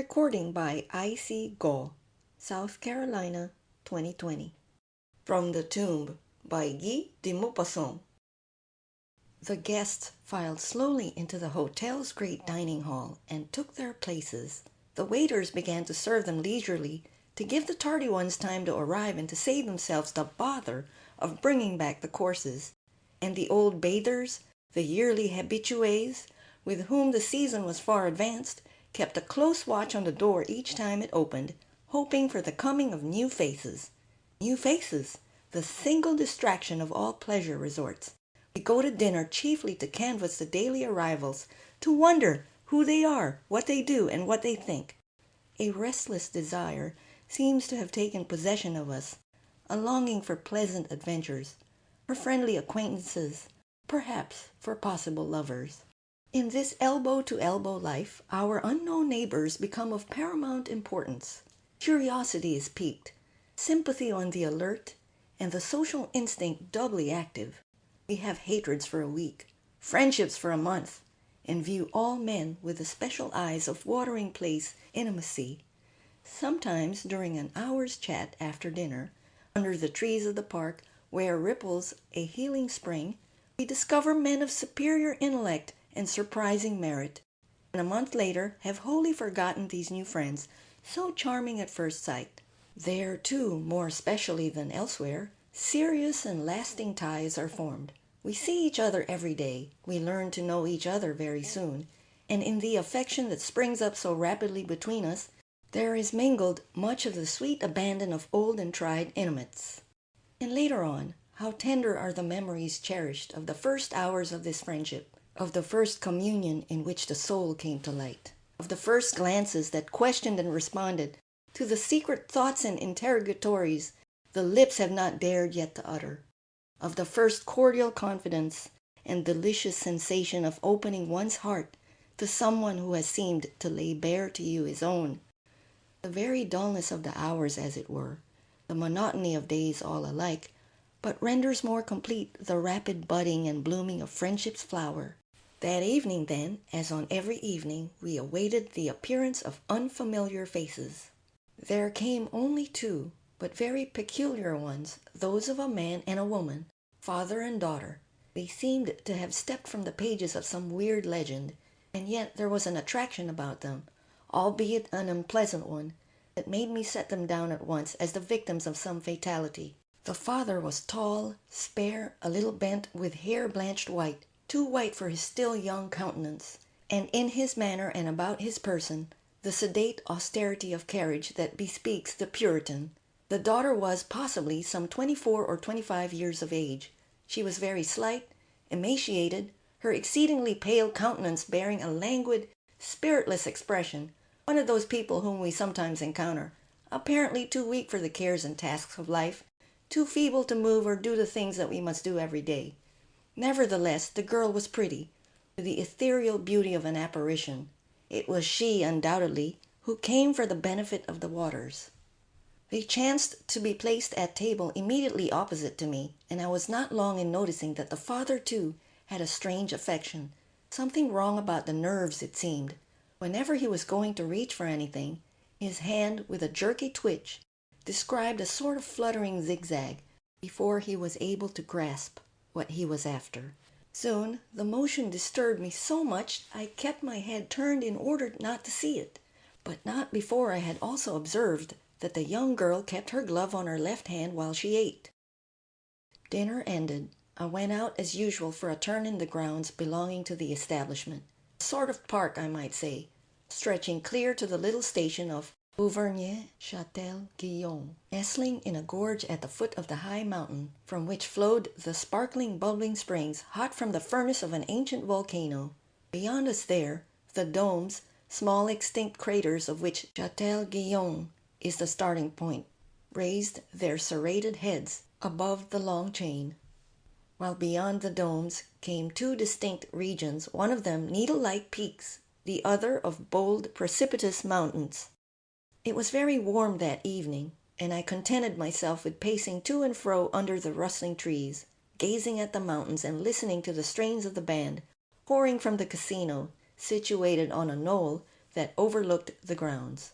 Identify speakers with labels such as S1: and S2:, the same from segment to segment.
S1: recording by I.C. Go, South Carolina, 2020. From the Tomb by Guy de Maupassant. The guests filed slowly into the hotel's great dining hall and took their places. The waiters began to serve them leisurely, to give the tardy ones time to arrive and to save themselves the bother of bringing back the courses. And the old bathers, the yearly habitués, with whom the season was far advanced, kept a close watch on the door each time it opened, hoping for the coming of new faces. New faces, the single distraction of all pleasure resorts. We go to dinner chiefly to canvass the daily arrivals, to wonder who they are, what they do, and what they think. A restless desire seems to have taken possession of us, a longing for pleasant adventures, for friendly acquaintances, perhaps for possible lovers. In this elbow-to-elbow life, our unknown neighbors become of paramount importance. Curiosity is piqued, sympathy on the alert, and the social instinct doubly active. We have hatreds for a week, friendships for a month, and view all men with the special eyes of watering-place intimacy. Sometimes during an hour's chat after dinner, under the trees of the park where ripples a healing spring, we discover men of superior intellect and surprising merit, and a month later have wholly forgotten these new friends, so charming at first sight. There, too, more especially than elsewhere, serious and lasting ties are formed. We see each other every day, we learn to know each other very soon, and in the affection that springs up so rapidly between us, there is mingled much of the sweet abandon of old and tried intimates. And later on, how tender are the memories cherished of the first hours of this friendship, of the first communion in which the soul came to light, of the first glances that questioned and responded to the secret thoughts and interrogatories the lips have not dared yet to utter, of the first cordial confidence and delicious sensation of opening one's heart to someone who has seemed to lay bare to you his own. The very dullness of the hours, as it were, the monotony of days all alike, but renders more complete the rapid budding and blooming of friendship's flower. That evening, then, as on every evening, we awaited the appearance of unfamiliar faces. There came only two, but very peculiar ones, those of a man and a woman, father and daughter. They seemed to have stepped from the pages of some weird legend, and yet there was an attraction about them, albeit an unpleasant one, that made me set them down at once as the victims of some fatality. The father was tall, spare, a little bent, with hair blanched white, too white for his still young countenance, and in his manner and about his person the sedate austerity of carriage that bespeaks the Puritan. The daughter was possibly some 24 or 25 years of age. She was very slight, emaciated, her exceedingly pale countenance bearing a languid, spiritless expression, one of those people whom we sometimes encounter, apparently too weak for the cares and tasks of life, too feeble to move or do the things that we must do every day. Nevertheless, the girl was pretty, with the ethereal beauty of an apparition. It was she, undoubtedly, who came for the benefit of the waters. They chanced to be placed at table immediately opposite to me, and I was not long in noticing that the father, too, had a strange affection. Something wrong about the nerves, it seemed. Whenever he was going to reach for anything, his hand, with a jerky twitch, described a sort of fluttering zigzag before he was able to grasp what he was after. Soon the motion disturbed me so much I kept my head turned in order not to see it, but not before I had also observed that the young girl kept her glove on her left hand while she ate. Dinner ended, I went out as usual for a turn in the grounds belonging to the establishment, a sort of park, I might say, stretching clear to the little station of Auvergne-Châtel-Guyon, nestling in a gorge at the foot of the high mountain, from which flowed the sparkling, bubbling springs, hot from the furnace of an ancient volcano. Beyond us there, the domes, small extinct craters of which Châtel-Guyon is the starting point, raised their serrated heads above the long chain, while beyond the domes came two distinct regions, one of them needle-like peaks, the other of bold, precipitous mountains. It was very warm that evening, and I contented myself with pacing to and fro under the rustling trees, gazing at the mountains and listening to the strains of the band, pouring from the casino, situated on a knoll that overlooked the grounds.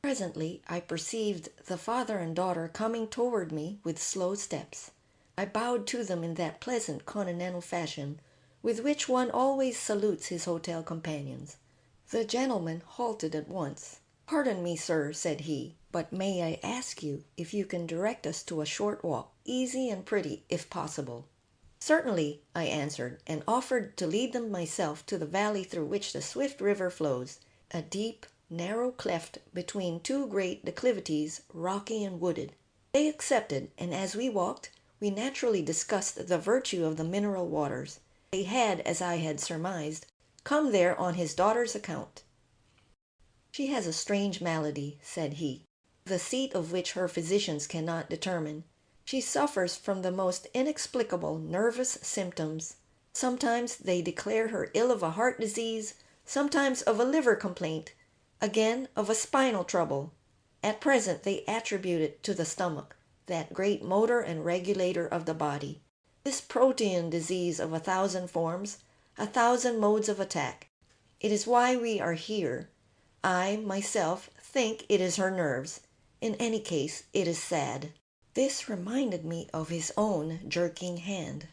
S1: Presently I perceived the father and daughter coming toward me with slow steps. I bowed to them in that pleasant continental fashion with which one always salutes his hotel companions. The gentleman halted at once. "Pardon me, sir," said he, "but may I ask you if you can direct us to a short walk, easy and pretty, if possible?" "Certainly," I answered, and offered to lead them myself to the valley through which the swift river flows, a deep, narrow cleft between two great declivities, rocky and wooded. They accepted, and as we walked, we naturally discussed the virtue of the mineral waters. They had, as I had surmised, come there on his daughter's account. "She has a strange malady," said he, "the seat of which her physicians cannot determine. She suffers from the most inexplicable nervous symptoms. Sometimes they declare her ill of a heart disease, sometimes of a liver complaint, again of a spinal trouble. At present they attribute it to the stomach, that great motor and regulator of the body. This protean disease of 1,000 forms, 1,000 modes of attack. It is why we are here. I, myself, think it is her nerves. In any case, it is sad." This reminded me of his own jerking hand.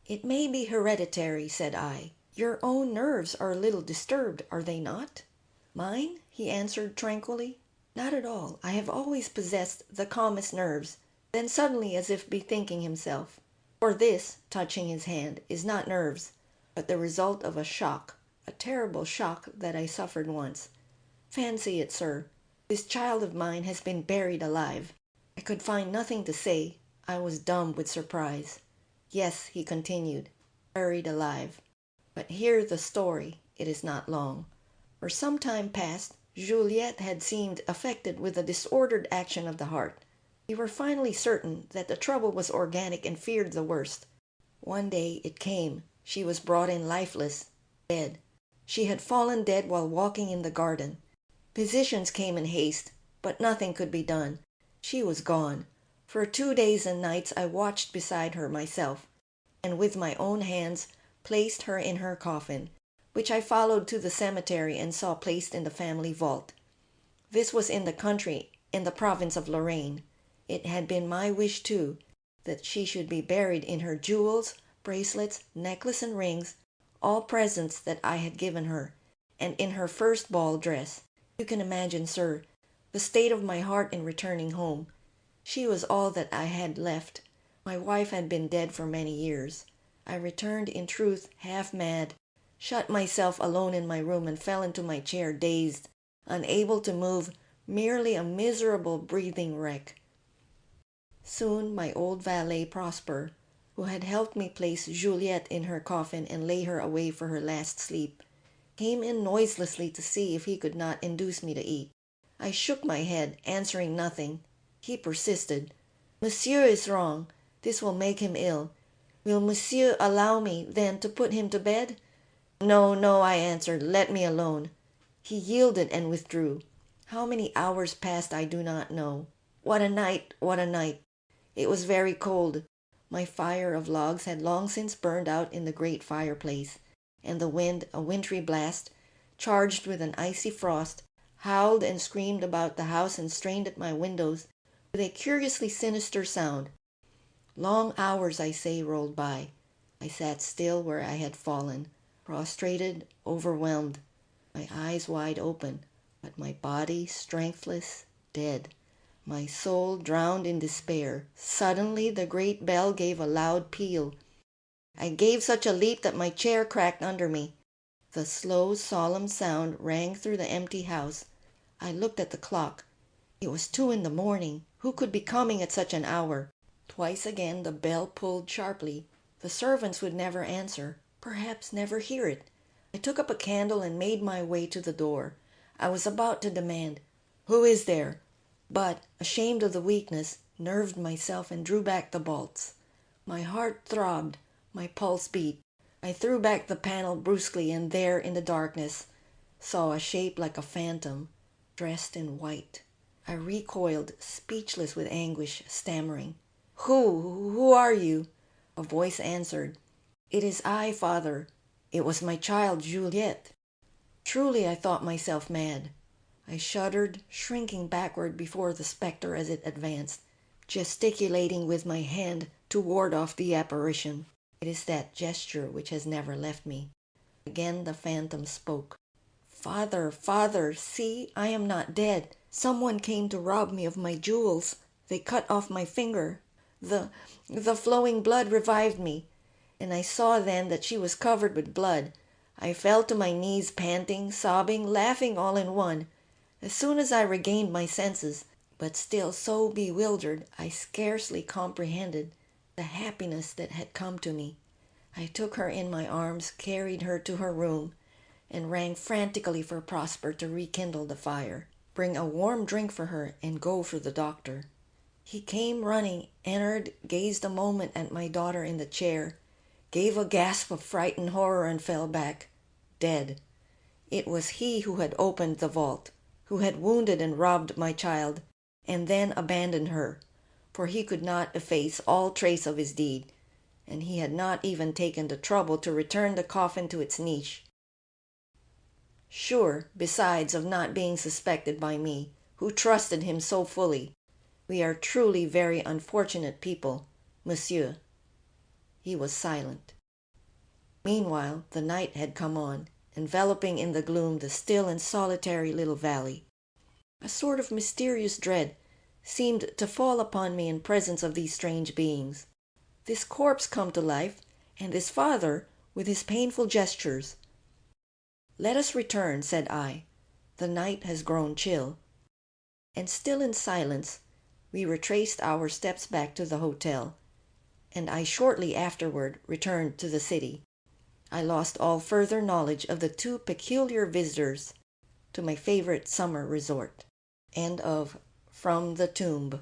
S1: "It may be hereditary," said I. "Your own nerves are a little disturbed, are they not?" "Mine?" he answered tranquilly. "Not at all. I have always possessed the calmest nerves." Then suddenly, as if bethinking himself, "For this," touching his hand, "is not nerves, but the result of a shock, a terrible shock that I suffered once. Fancy it, sir. This child of mine has been buried alive." I could find nothing to say. I was dumb with surprise. "Yes," he continued, "buried alive. But hear the story. It is not long. For some time past Juliette had seemed affected with a disordered action of the heart. We were finally certain that the trouble was organic and feared the worst. One day it came. She was brought in lifeless, dead. She had fallen dead while walking in the garden. Physicians came in haste, but nothing could be done. She was gone. For 2 days and nights I watched beside her myself, and with my own hands placed her in her coffin, which I followed to the cemetery and saw placed in the family vault. This was in the country, in the province of Lorraine. It had been my wish, too, that she should be buried in her jewels, bracelets, necklace and rings, all presents that I had given her, and in her first ball dress. You can imagine, sir, the state of my heart in returning home. She was all that I had left. My wife had been dead for many years. I returned, in truth, half mad, shut myself alone in my room and fell into my chair dazed, unable to move, merely a miserable breathing wreck. Soon my old valet Prosper, who had helped me place Juliette in her coffin and lay her away for her last sleep, came in noiselessly to see if he could not induce me to eat. I shook my head, answering nothing. He persisted. "Monsieur is wrong. This will make him ill. Will monsieur allow me, then, to put him to bed?" "No, no," I answered. "Let me alone." He yielded and withdrew. How many hours passed I do not know. What a night! What a night! It was very cold. My fire of logs had long since burned out in the great fireplace, and the wind, a wintry blast, charged with an icy frost, howled and screamed about the house and strained at my windows with a curiously sinister sound. Long hours, I say, rolled by. I sat still where I had fallen, prostrated, overwhelmed, my eyes wide open, but my body strengthless, dead, my soul drowned in despair. Suddenly the great bell gave a loud peal. I gave such a leap that my chair cracked under me. The slow, solemn sound rang through the empty house. I looked at the clock. It was 2 in the morning. Who could be coming at such an hour? Twice again the bell pulled sharply. The servants would never answer, perhaps never hear it. I took up a candle and made my way to the door. I was about to demand, "Who is there?" but, ashamed of the weakness, nerved myself and drew back the bolts. My heart throbbed, my pulse beat. I threw back the panel brusquely, and there, in the darkness, saw a shape like a phantom, dressed in white. I recoiled, speechless with anguish, stammering, Who are you?" A voice answered, "It is I, father. It was my child, Juliette." Truly I thought myself mad. I shuddered, shrinking backward before the spectre as it advanced, gesticulating with my hand to ward off the apparition. It is that gesture which has never left me. Again the phantom spoke. "Father, father, see, I am not dead. Someone came to rob me of my jewels. They cut off my finger. The flowing blood revived me, and I saw then that she was covered with blood. I fell to my knees, panting, sobbing, laughing all in one. As soon as I regained my senses, but still so bewildered I scarcely comprehended the happiness that had come to me, I took her in my arms, carried her to her room, and rang frantically for Prosper to rekindle the fire, bring a warm drink for her, and go for the doctor. He came running, entered, gazed a moment at my daughter in the chair, gave a gasp of fright and horror, and fell back, dead. It was he who had opened the vault, who had wounded and robbed my child, and then abandoned her, for he could not efface all trace of his deed, and he had not even taken the trouble to return the coffin to its niche. Sure, besides, of not being suspected by me, who trusted him so fully. We are truly very unfortunate people, monsieur." He was silent. Meanwhile the night had come on, enveloping in the gloom the still and solitary little valley. A sort of mysterious dread seemed to fall upon me in presence of these strange beings. This corpse come to life, and this father with his painful gestures. "Let us return," said I. "The night has grown chill." And still in silence we retraced our steps back to the hotel, and I shortly afterward returned to the city. I lost all further knowledge of the two peculiar visitors to my favorite summer resort. End of From the Tomb.